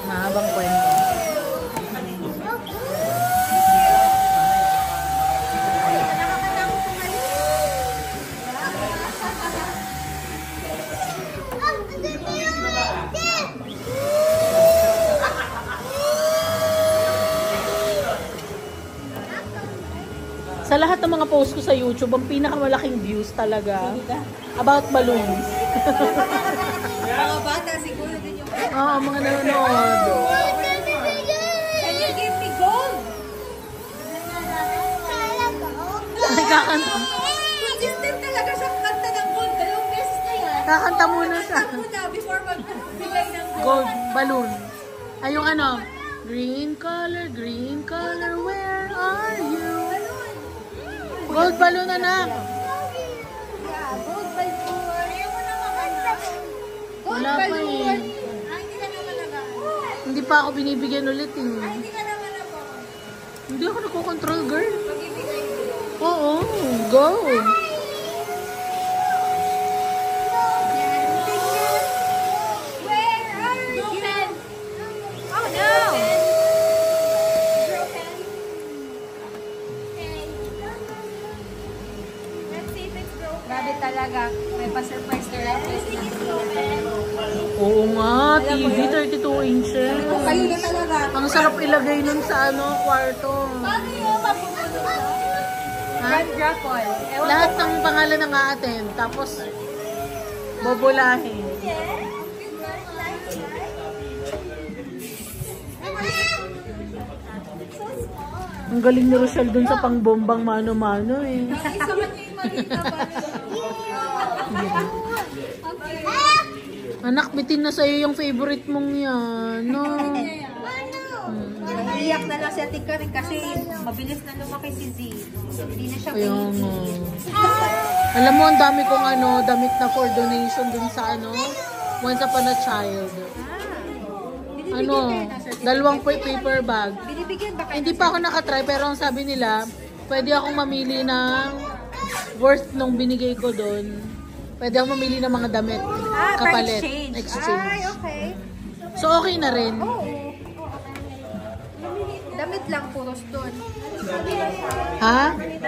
Mahabang kwento. Sa lahat ng mga post ko sa YouTube, ang pinakamalaking views talaga about balloons. Mga bata siguro din yung... Oo, mga nanonood. Can you give me gold? Nagkakanta. Consistent talaga siyang kanta ng gold. 2 beses na yan. Kakanta muna siya. Kakanta muna before magbigay ng Gold, balloon. Ay, yung ano, green color, where are you? Gold balloon, anak. Yeah, gold balloon. Ayaw mo na makanta. Gold Wala pa balloon. eh. Hindi ka naman nag-ano. Hindi pa ako binibigyan ulit eh. Hindi ka naman ako. Hindi ako nakokontrol, girl. Magbibigay mo. Oo, go. Where are you? Oh no! Broken. Okay. Let's see if it's broken. Grabe talaga. May pa-surprise ka lang. Oo nga, TV 32 inches. Kayo na talaga. Ang sarap ilagay nun sa ano, kwarto. Paano yung mapupuno? Ha? Grapple. Lahat ng pangalan ng a-attend, tapos bobolahin. Ang galing ni Rochelle dun sa pangbombang mano-mano eh. Isa man yung malita ba? Anak, bitin na sa'yo yung favorite mong yan, no? Iyak na lang si Ate Karen kasi mabilis na lumaki si Z. Hindi na siya Ayun, baby. alam mo, ang dami kong ano, damit na for donation dun sa ano, Once Upon a Child. Ano, dalawang paper bag. Binibigyan ba kayo? Hindi pa ako nakatry, pero ang sabi nila, pwede akong mamili ng worth nung binigay ko doon. Pwede akong mamili ng mga damit. Kapalit. Exchange. Ay, okay. So, okay na rin. Oo. Damit lang puros doon. Ha? Damit